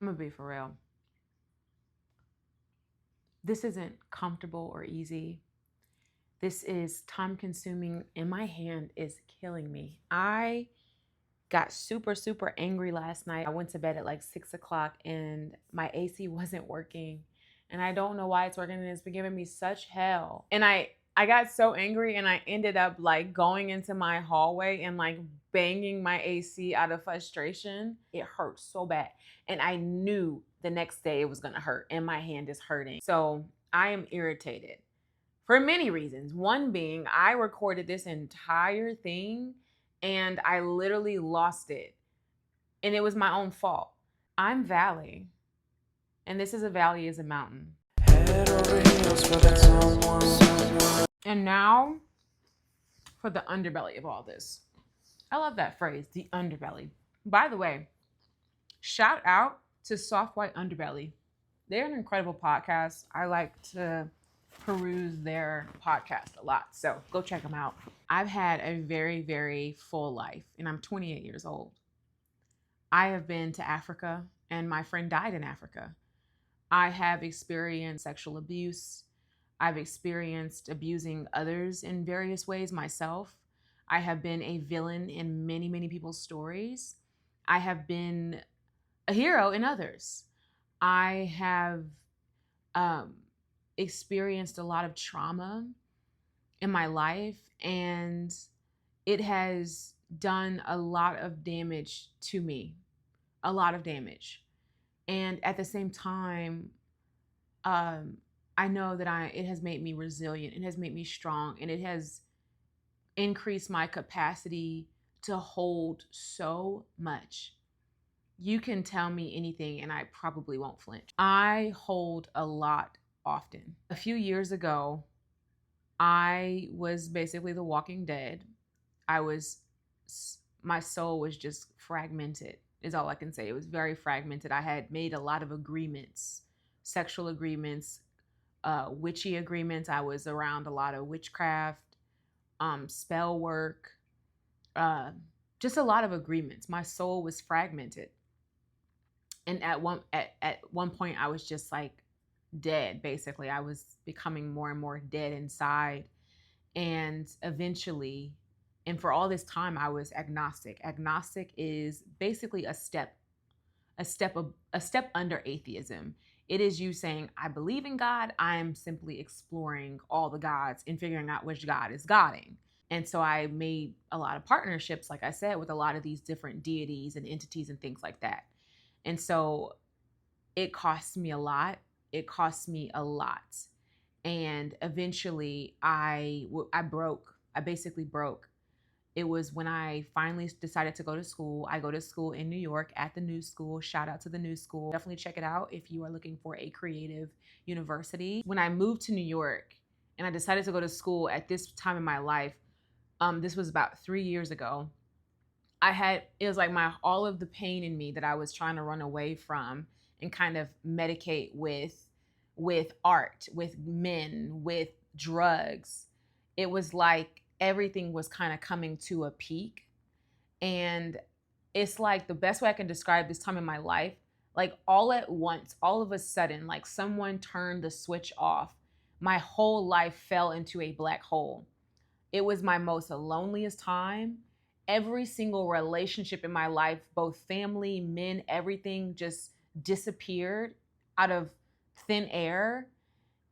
I'm gonna be for real. This isn't comfortable or easy. This is time consuming, and my hand is killing me. I got super, super angry last night. I went to bed at like 6 o'clock and my AC wasn't working. And I don't know why it's working, and it's been giving me such hell. And I got so angry, and I ended up like going into my hallway and like banging my AC out of frustration. It hurt so bad. And I knew the next day it was gonna hurt, and my hand is hurting. So I am irritated for many reasons. One being, I recorded this entire thing and I literally lost it. And it was my own fault. I'm Valley, and this is a valley is a mountain. Head over heels for that someone. And now for the underbelly of all this. I love that phrase, the underbelly. By the way, shout out to Soft White Underbelly. They're an incredible podcast. I like to peruse their podcast a lot, so go check them out. I've had a very, very full life, and I'm 28 years old. I have been to Africa, and my friend died in Africa. I have experienced sexual abuse. I've experienced abusing others in various ways myself. I have been a villain in many, many people's stories. I have been a hero in others. I have experienced a lot of trauma in my life, and it has done a lot of damage to me, a lot of damage. And at the same time, I know that it has made me resilient, it has made me strong, and it has increased my capacity to hold so much. You can tell me anything and I probably won't flinch. I hold a lot often. A few years ago, I was basically the walking dead. My soul was just fragmented, is all I can say. It was very fragmented. I had made a lot of agreements, sexual agreements, witchy agreements. I was around a lot of witchcraft, spell work, just a lot of agreements. My soul was fragmented. And at one point I was just like dead, basically. I was becoming more and more dead inside. And eventually, and for all this time, I was agnostic. Agnostic is basically a step under atheism. It is you saying, I believe in God. I'm simply exploring all the gods and figuring out which God is godding. And so I made a lot of partnerships, like I said, with a lot of these different deities and entities and things like that. And so it cost me a lot. It cost me a lot. And eventually I broke. I basically broke. It was when I finally decided to go to school. I go to school in New York at the New School. Shout out to the New School. Definitely check it out if you are looking for a creative university. When I moved to New York and I decided to go to school at this time in my life, this was about 3 years ago. It was like all of the pain in me that I was trying to run away from and kind of medicate with art, with men, with drugs. It was like everything was kind of coming to a peak. And it's like the best way I can describe this time in my life, like all at once, all of a sudden, like someone turned the switch off. My whole life fell into a black hole. It was my most loneliest time. Every single relationship in my life, both family, men, everything just disappeared out of thin air.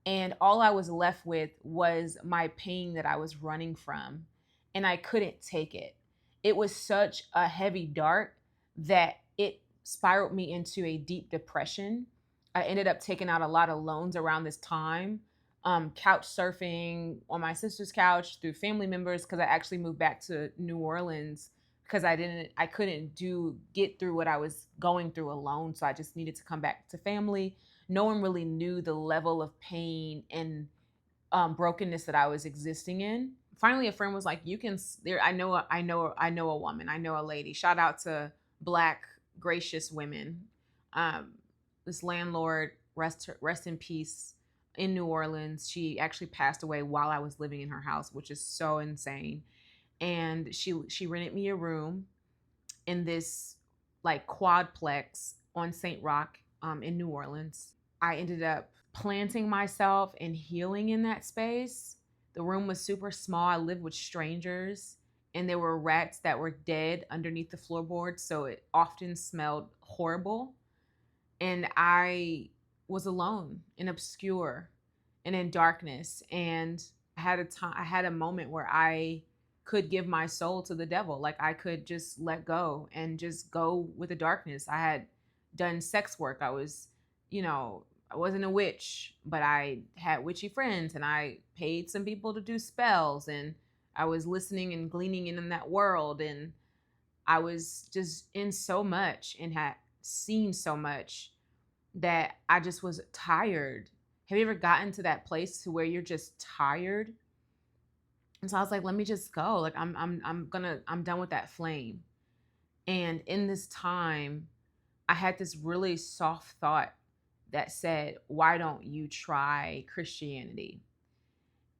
And all I was left with was my pain that I was running from. And I couldn't take it. It was such a heavy dart that it spiraled me into a deep depression. I ended up taking out a lot of loans around this time, couch surfing on my sister's couch through family members, because I actually moved back to New Orleans because I couldn't get through what I was going through alone. So I just needed to come back to family. No one really knew the level of pain and brokenness that I was existing in. Finally, a friend was like, "You can." I know a woman. I know a lady. Shout out to Black gracious women. This landlord, rest in peace, in New Orleans. She actually passed away while I was living in her house, which is so insane. And she rented me a room in this like quadplex on St. Rock in New Orleans. I ended up planting myself and healing in that space. The room was super small. I lived with strangers, and there were rats that were dead underneath the floorboards, so it often smelled horrible. And I was alone and obscure and in darkness. And I had a moment where I could give my soul to the devil. Like I could just let go and just go with the darkness. I had done sex work. You know, I wasn't a witch, but I had witchy friends and I paid some people to do spells, and I was listening and gleaning in that world, and I was just in so much and had seen so much that I just was tired. Have you ever gotten to that place to where you're just tired? And so I was like, let me just go. Like I'm done with that flame. And in this time, I had this really soft thought that said, why don't you try Christianity?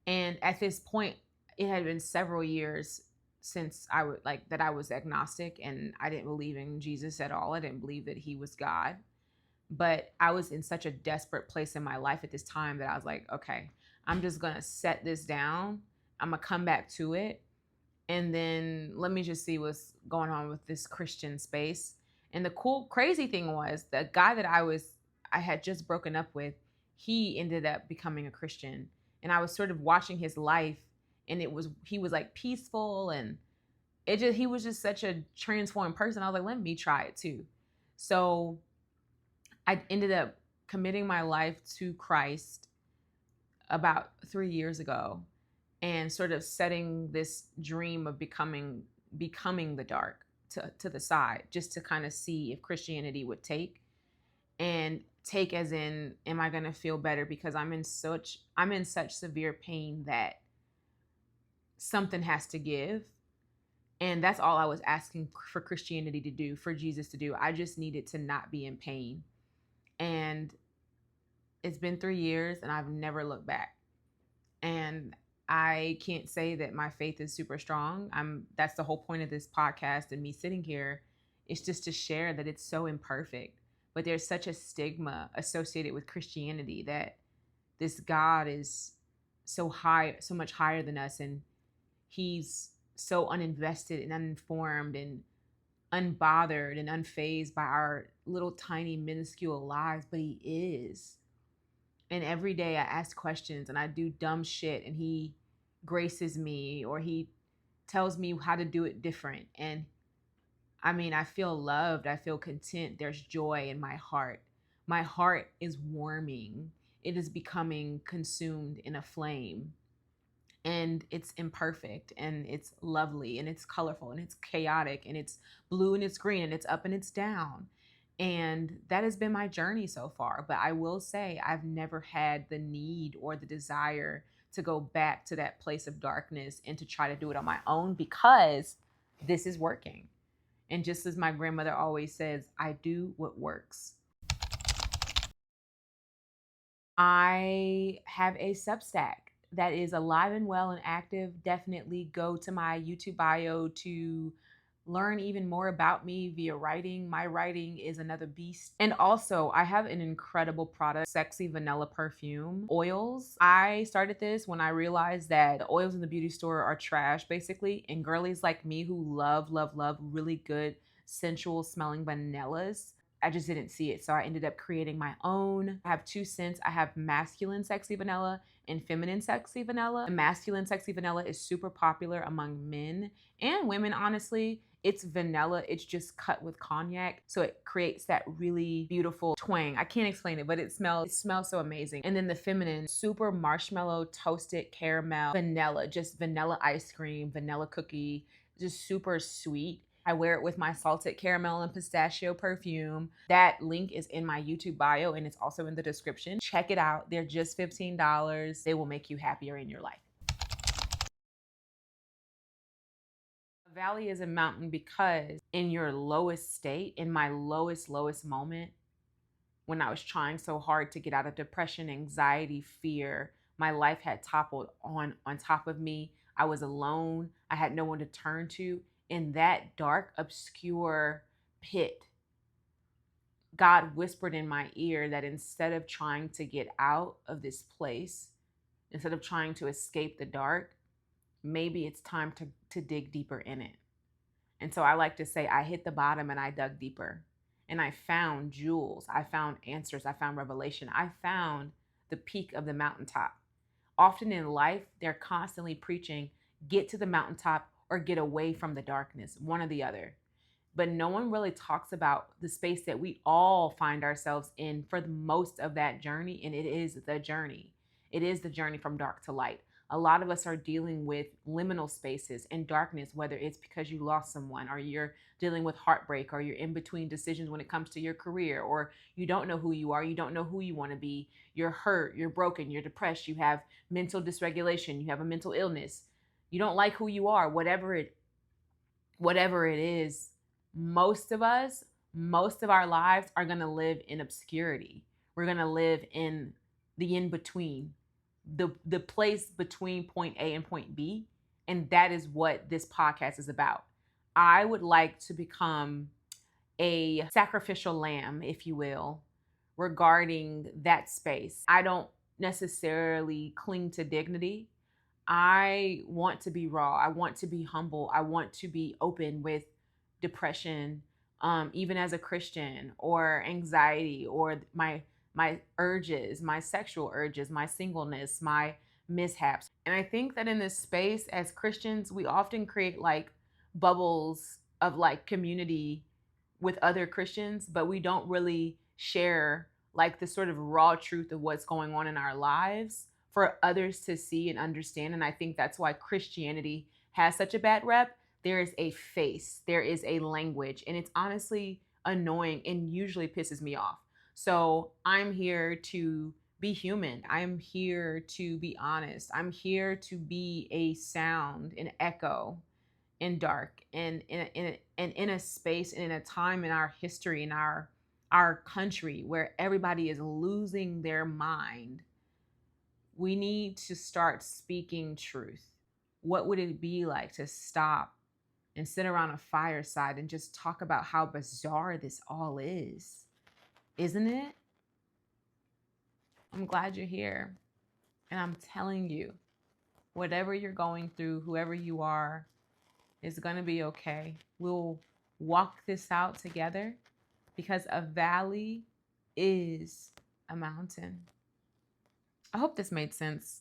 And at this point, it had been several years since I would like that I was agnostic and I didn't believe in Jesus at all. I didn't believe that he was God. But I was in such a desperate place in my life at this time that I was like, okay, I'm just going to set this down. I'm going to come back to it. And then let me just see what's going on with this Christian space. And the crazy thing was the guy that I had just broken up with, he ended up becoming a Christian. And I was sort of watching his life, and he was like peaceful, and he was just such a transformed person. I was like, let me try it too. So I ended up committing my life to Christ about 3 years ago, and sort of setting this dream of becoming the dark to the side, just to kind of see if Christianity would take, and take as in, am I going to feel better because I'm in such severe pain that something has to give. And that's all I was asking for Christianity to do, for Jesus to do. I just needed to not be in pain. And it's been 3 years and I've never looked back. And I can't say that my faith is super strong. That's the whole point of this podcast and me sitting here. It's just to share that it's so imperfect. But there's such a stigma associated with Christianity that this God is so high, so much higher than us, and he's so uninvested and uninformed and unbothered and unfazed by our little tiny minuscule lives, but he is. And every day I ask questions and I do dumb shit, and he graces me, or he tells me how to do it different. And I mean, I feel loved. I feel content. There's joy in my heart. My heart is warming. It is becoming consumed in a flame. And it's imperfect, and it's lovely, and it's colorful, and it's chaotic, and it's blue, and it's green, and it's up, and it's down. And that has been my journey so far. But I will say, I've never had the need or the desire to go back to that place of darkness and to try to do it on my own, because this is working. And just as my grandmother always says, I do what works. I have a Substack that is alive and well and active. Definitely go to my YouTube bio to learn even more about me via writing. My writing is another beast. And also, I have an incredible product, Sexy Vanilla Perfume oils. I started this when I realized that the oils in the beauty store are trash, basically. And girlies like me who love, love, love really good, sensual smelling vanillas, I just didn't see it. So I ended up creating my own. I have two scents. I have masculine sexy vanilla and feminine sexy vanilla. The masculine sexy vanilla is super popular among men and women, honestly. It's vanilla. It's just cut with cognac. So it creates that really beautiful twang. I can't explain it, but it smells so amazing. And then the feminine, super marshmallow, toasted caramel, vanilla, just vanilla ice cream, vanilla cookie, just super sweet. I wear it with my salted caramel and pistachio perfume. That link is in my YouTube bio, and it's also in the description. Check it out. They're just $15. They will make you happier in your life. A valley is a mountain because in your lowest state, in my lowest moment, when I was trying so hard to get out of depression, anxiety, fear, my life had toppled on top of me. I was alone. I had no one to turn to. In that dark, obscure pit, God whispered in my ear that instead of trying to get out of this place, instead of trying to escape the dark, maybe it's time to dig deeper in it. And so I like to say, I hit the bottom and I dug deeper. And I found jewels. I found answers. I found revelation. I found the peak of the mountaintop. Often in life, they're constantly preaching, get to the mountaintop or get away from the darkness, one or the other. But no one really talks about the space that we all find ourselves in for the most of that journey. And it is the journey. It is the journey from dark to light. A lot of us are dealing with liminal spaces and darkness, whether it's because you lost someone or you're dealing with heartbreak or you're in between decisions when it comes to your career, or you don't know who you are, you don't know who you want to be, you're hurt, you're broken, you're depressed, you have mental dysregulation, you have a mental illness, you don't like who you are, whatever it is. Most of us, most of our lives are going to live in obscurity. We're going to live in the in-between, the place between point A and point B. And that is what this podcast is about. I would like to become a sacrificial lamb, if you will, regarding that space. I don't necessarily cling to dignity. I want to be raw. I want to be humble. I want to be open with depression, even as a Christian, or anxiety, or my urges, my sexual urges, my singleness, my mishaps. And I think that in this space as Christians, we often create like bubbles of like community with other Christians, but we don't really share like the sort of raw truth of what's going on in our lives for others to see and understand. And I think that's why Christianity has such a bad rep. There is a face, there is a language, and it's honestly annoying and usually pisses me off. So I'm here to be human. I'm here to be honest. I'm here to be a sound, an echo in dark, and in a space and in a time in our history, in our country, where everybody is losing their mind. We need to start speaking truth. What would it be like to stop and sit around a fireside and just talk about how bizarre this all is? Isn't it? I'm glad you're here. And I'm telling you, whatever you're going through, whoever you are, is going to be okay. We'll walk this out together, because a valley is a mountain. I hope this made sense.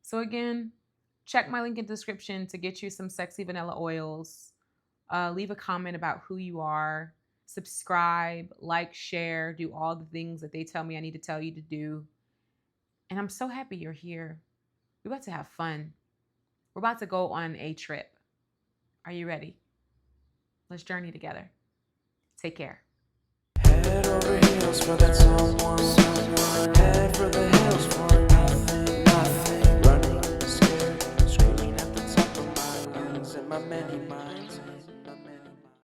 So again, check my link in the description to get you some sexy vanilla oils. Leave a comment about who you are. Subscribe, like, share, do all the things that they tell me I need to tell you to do. And I'm so happy you're here. We're about to have fun. We're about to go on a trip. Are you ready? Let's journey together. Take care. Head over heels for that someone. Head for the hills for nothing.